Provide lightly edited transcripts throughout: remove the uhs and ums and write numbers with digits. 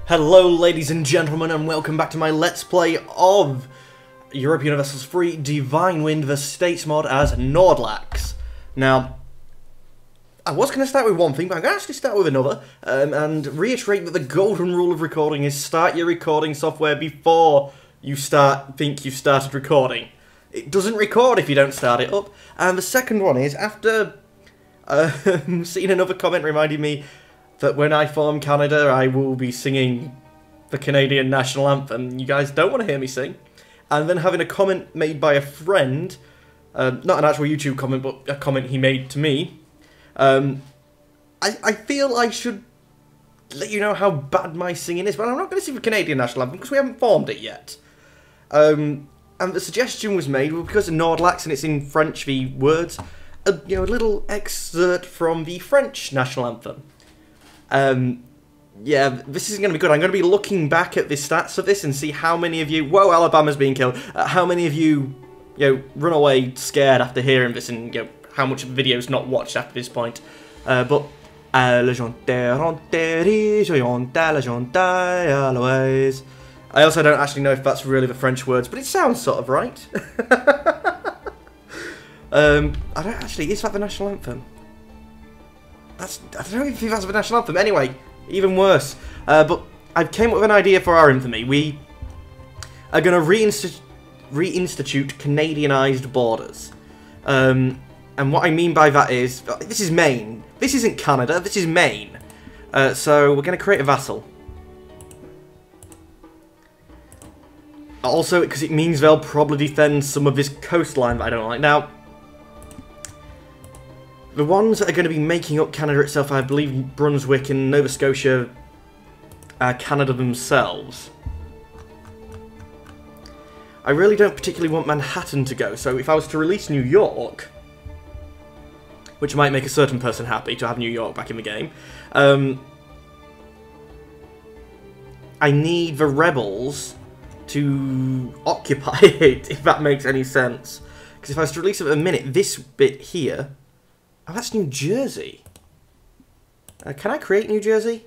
Hello ladies and gentlemen, and welcome back to my Let's Play of Europa Universalis free Divine Wind the States mod as Nordlax. Now, I was going to start with one thing, but I'm going to actually start with another, and reiterate that the golden rule of recording is start your recording software before you think you've started recording. It doesn't record if you don't start it up. And the second one is, after seeing another comment reminding me that when I form Canada, I will be singing the Canadian National Anthem. You guys don't want to hear me sing. And then having a comment made by a friend, not an actual YouTube comment, but a comment he made to me, I feel I should let you know how bad my singing is, but I'm not going to sing the Canadian National Anthem because we haven't formed it yet. And the suggestion was made, well, because of Nordlax and it's in French, the words, a little excerpt from the French National Anthem. Yeah, this isn't going to be good. I'm going to be looking back at the stats of this and see how many of you... Whoa, Alabama's being killed. How many of you, run away scared after hearing this and, how much of the video's not watched after this point. But... I also don't actually know if that's really the French words, but it sounds sort of right. I don't actually... Is that the national anthem? I don't even think that's the national anthem. Anyway, even worse. But I came up with an idea for our infamy. We are going to reinstitute Canadianized borders. And what I mean by that is, this is Maine. This isn't Canada, this is Maine. So we're going to create a vassal. Also, because it means they'll probably defend some of this coastline that I don't like. Now, the ones that are going to be making up Canada itself, I believe Brunswick and Nova Scotia are Canada themselves. I really don't particularly want Manhattan to go, so if I was to release New York, which might make a certain person happy to have New York back in the game, I need the rebels to occupy it, if that makes any sense. Because if I was to release it in a minute, this bit here... Oh, that's New Jersey. Can I create New Jersey?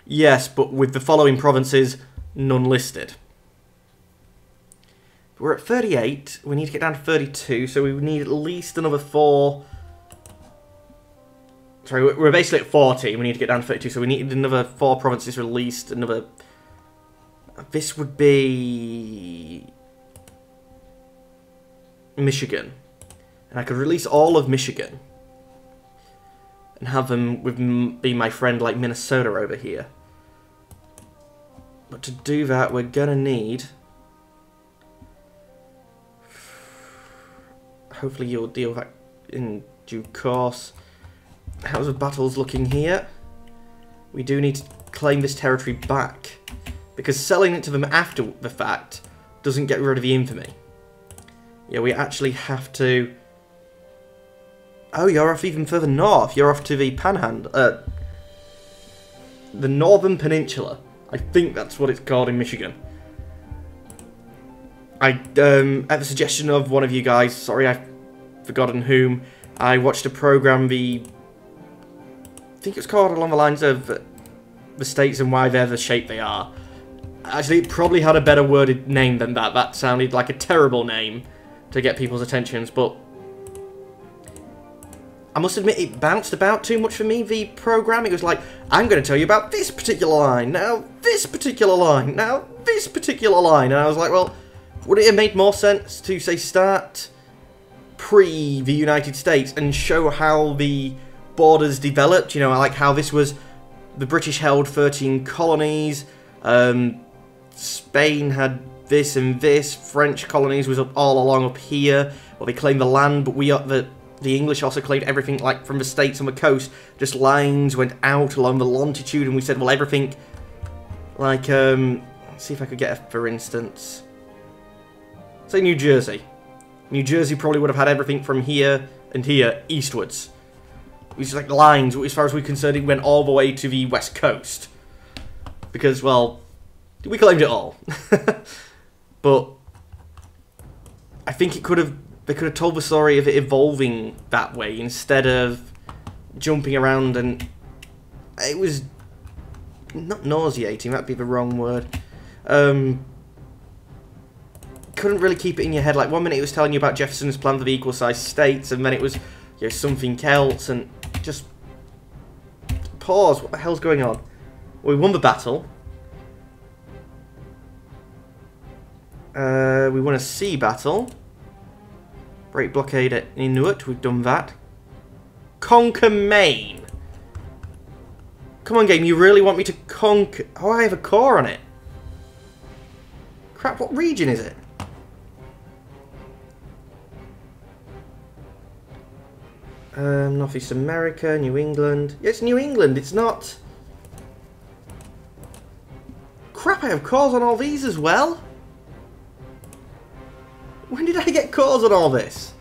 Yes, but with the following provinces, none listed. We're at 38. We need to get down to 32, so we need at least another 4... Sorry, we're basically at 40. We need to get down to 32, so we need another 4 provinces released. Another... This would be... Michigan. And I could release all of Michigan. And have them be my friend like Minnesota over here. But to do that, we're gonna need... Hopefully you'll deal with that in due course. How's the battles looking here? We do need to claim this territory back. Because selling it to them after the fact doesn't get rid of the infamy. Yeah, we actually have to... Oh, you're off even further north. You're off to the Panhandle. The Northern Peninsula. I think that's what it's called in Michigan. At the suggestion of one of you guys, sorry, I've forgotten whom, I watched a program, I think it was called along the lines of the states and why they're the shape they are. Actually, it probably had a better worded name than that. That sounded like a terrible name to get people's attentions, but I must admit it bounced about too much for me, the program. It was like, I'm going to tell you about this particular line, now this particular line, now this particular line. And I was like, well, would it have made more sense to, say, start pre the United States and show how the borders developed? Like how this was, the British held 13 colonies, Spain had this and this, French colonies was all along up here. Well, they claimed the land, but the English also claimed everything, like, from the states on the coast. Just lines went out along the longitude, and we said, well, everything, like, let's see if I could get a, for instance, say New Jersey. New Jersey probably would have had everything from here and here eastwards. It was like lines, as far as we're concerned, it went all the way to the west coast. Because, well, we claimed it all. But I think they could have told the story of it evolving that way instead of jumping around, and it was not nauseating, that'd be the wrong word. Couldn't really keep it in your head. Like, 1 minute it was telling you about Jefferson's plan for the equal-sized states, and then it was, you know, something else, and just... Pause, what the hell's going on? Well, we won the battle. We won a sea battle. Break blockade at Inuit, we've done that. Conquer Maine. Come on, game, you really want me to conquer... Oh, I have a core on it. Crap, what region is it? Northeast America, New England. Yeah, it's New England, it's not... Crap, I have cores on all these as well? When did I get cores on all this?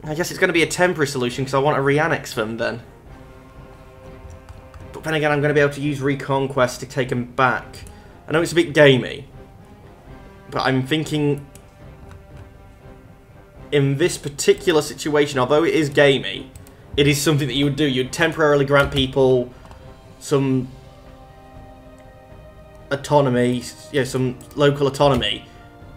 I guess it's going to be a temporary solution because I want to re-annex them then. But then again, I'm going to be able to use Reconquest to take them back. I know it's a bit gamey, but I'm thinking... In this particular situation, although it is gamey, it is something that you would do. You'd temporarily grant people some autonomy, yeah, some local autonomy,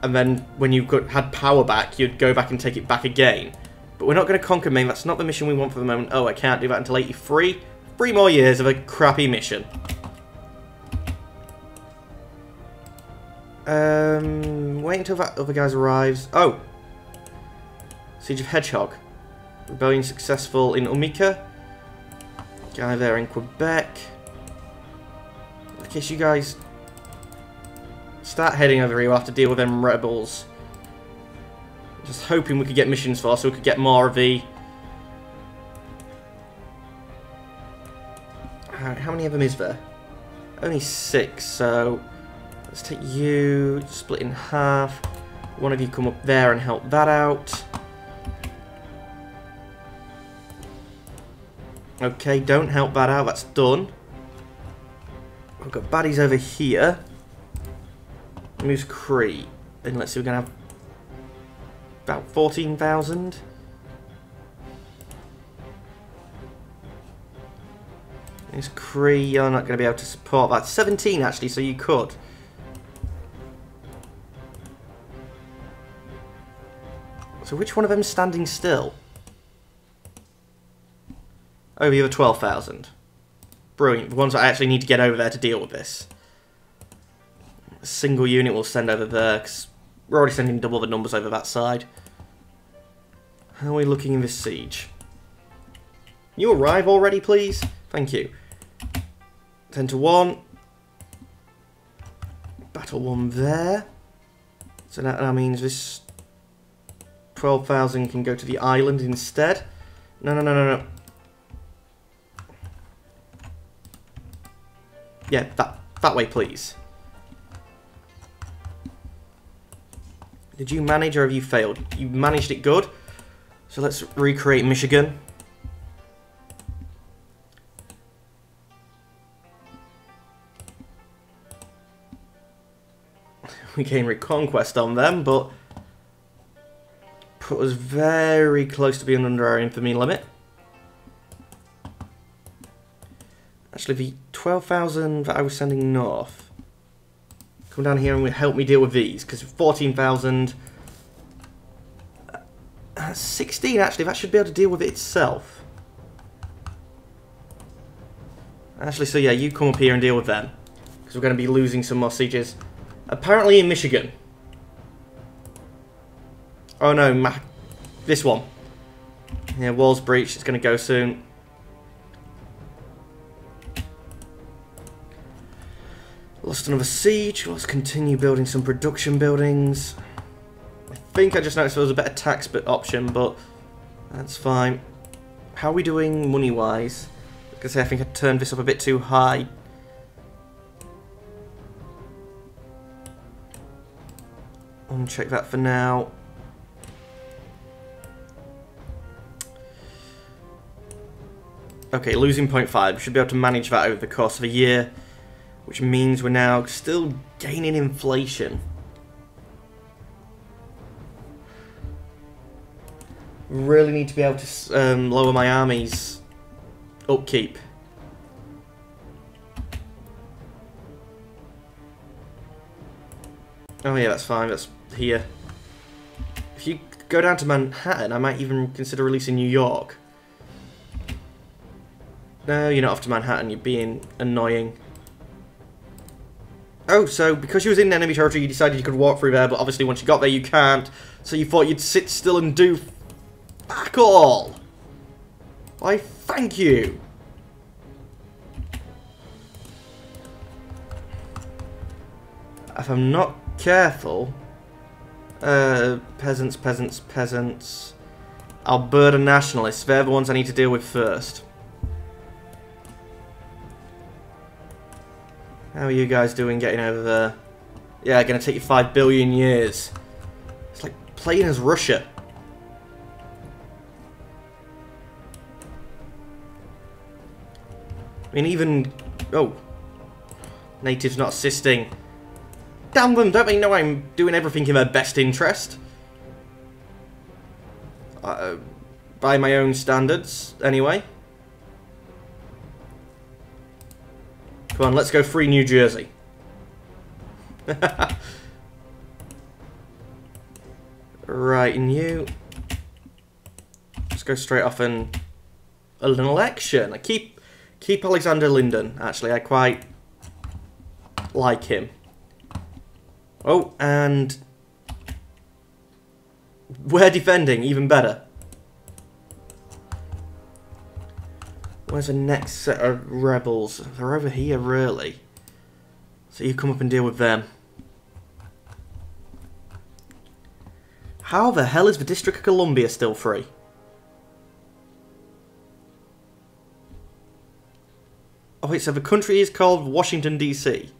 and then when you've had power back, you'd go back and take it back again. But we're not going to conquer Maine. That's not the mission we want for the moment. Oh, I can't do that until 83. 3 more years of a crappy mission. Wait until that other guy arrives. Oh! Siege of Hedgehog. Rebellion successful in Umika. Guy there in Quebec. In case you guys start heading over here, we'll have to deal with them rebels. Just hoping we could get missions for, so we could get more of the... How many of them is there? Only 6, so... Let's take you, split in half. One of you come up there and help that out. Okay, don't help that out, that's done. We've got baddies over here. Moose Cree. And let's see, we're going to have about 14,000. Moose Cree, you're not going to be able to support that. 17 actually, so you could. So which one of them is standing still? Oh, the other 12,000. Brilliant. The ones I actually need to get over there to deal with this. A single unit will send over there, because we're already sending double the numbers over that side. How are we looking in this siege? You arrive already, please? Thank you. 10 to 1. Battle 1 there. So that means this 12,000 can go to the island instead. No, no, no, no, no. Yeah, that way, please. Did you manage or have you failed? You managed it good. So let's recreate Michigan. We gained Reconquest on them, but put us very close to being under our infamy limit. Actually, the 12,000 that I was sending north. Come down here and help me deal with these, because 14,000... 16, actually, that should be able to deal with it itself. Actually, so yeah, you come up here and deal with them. Because we're going to be losing some more sieges. Apparently in Michigan. Oh no, this one. Yeah, wall's breached, it's going to go soon. Lost another siege. Let's continue building some production buildings. I think I just noticed there was a better tax option, but that's fine. How are we doing money-wise? Like I say, I think I turned this up a bit too high. Uncheck that for now. Okay, losing 0.5. We should be able to manage that over the course of a year. Which means we're now still gaining inflation. Really need to be able to lower my army's upkeep. Oh yeah, that's fine. That's here. If you go down to Manhattan, I might even consider releasing New York. No, you're not off to Manhattan. You're being annoying. Oh, so because you was in enemy territory, you decided you could walk through there, but obviously once you got there, you can't. So you thought you'd sit still and do fuck all. Why, thank you. If I'm not careful, peasants, peasants, peasants. Alberta nationalists, they're the ones I need to deal with first. How are you guys doing getting over there? Yeah, gonna take you 5 billion years. It's like playing as Russia. I mean, even... Oh. Natives not assisting. Damn them, don't they know I'm doing everything in their best interest? By my own standards, anyway. Come on, let's go free New Jersey. Right, and you... Let's go straight off and... An election. I keep Alexander Linden, actually. I quite like him. Oh, and... We're defending, even better. Where's the next set of rebels? They're over here, really. So you come up and deal with them. How the hell is the District of Columbia still free? Oh wait, so the country is called Washington, D.C.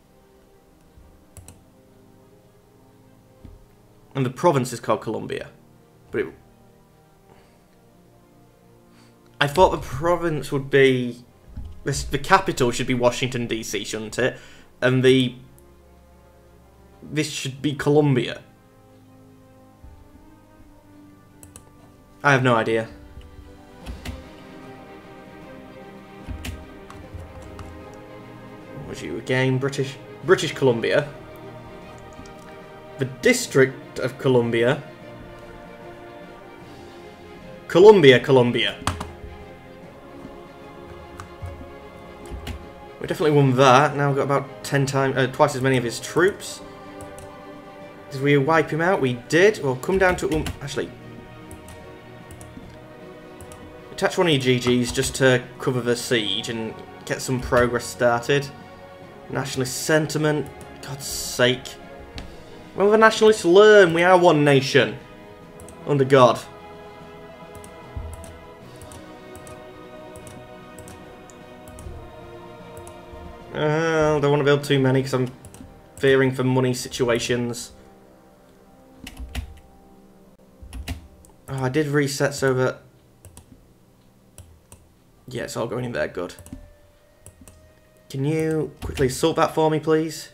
And the province is called Columbia. But it... I thought the province would be... The capital should be Washington, D.C., shouldn't it? And the... This should be Columbia. I have no idea. What was you again? British Columbia. The District of Columbia. Columbia. We definitely won that. Now we've got about 10 times, twice as many of his troops. Did we wipe him out? We did. Well, come down to actually. Attach one of your GGs just to cover the siege and get some progress started. Nationalist sentiment. God's sake. When will the nationalists learn? We are one nation. Under God. Don't want to build too many because I'm fearing for money situations. Oh, I did reset so that... Yeah, it's all going in there, good. Can you quickly sort that for me, please?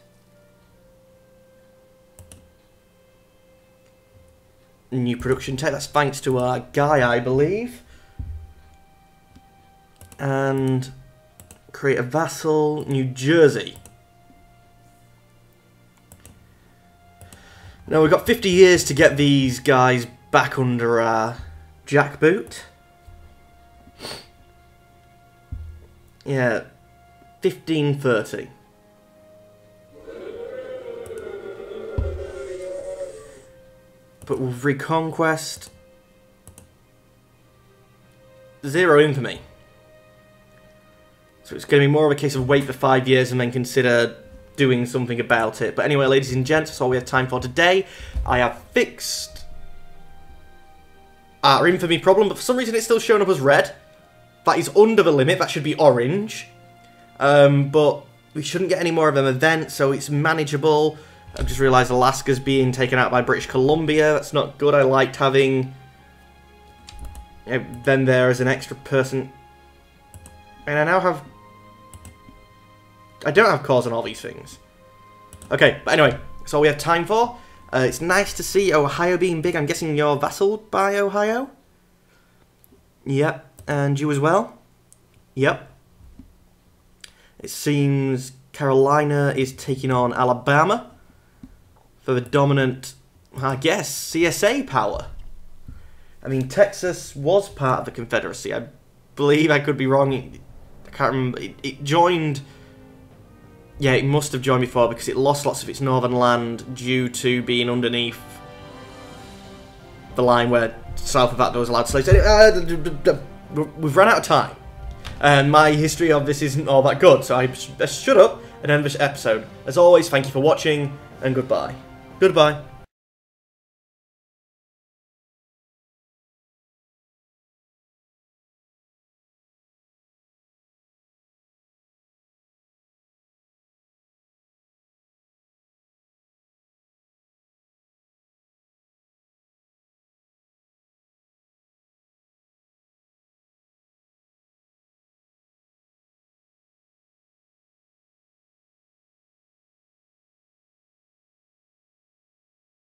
New production tech, that's thanks to our guy, I believe. And... Create a vassal, New Jersey. Now we've got 50 years to get these guys back under our jackboot. Yeah, 1530. But with Reconquest, 0 infamy. So it's going to be more of a case of wait for 5 years and then consider doing something about it. But anyway, ladies and gents, that's all we have time for today. I have fixed our infamy problem, but for some reason it's still showing up as red. That is under the limit. That should be orange. But we shouldn't get any more of them events, so it's manageable. I've just realised Alaska's being taken out by British Columbia. That's not good. I liked having them there as an extra person. And I now have... I don't have cause on all these things. Okay, but anyway, that's all we have time for. It's nice to see Ohio being big. I'm guessing you're vassaled by Ohio? Yep. And you as well? Yep. It seems Carolina is taking on Alabama. for the dominant, I guess, CSA power. I mean, Texas was part of the Confederacy. I believe, I could be wrong, I can't remember, it joined... Yeah, it must have joined before because it lost lots of its northern land due to being underneath the line where south of that there was allowed slaves. We've run out of time. And my history of this isn't all that good, so I shut up and end this episode. As always, thank you for watching, and goodbye. Goodbye.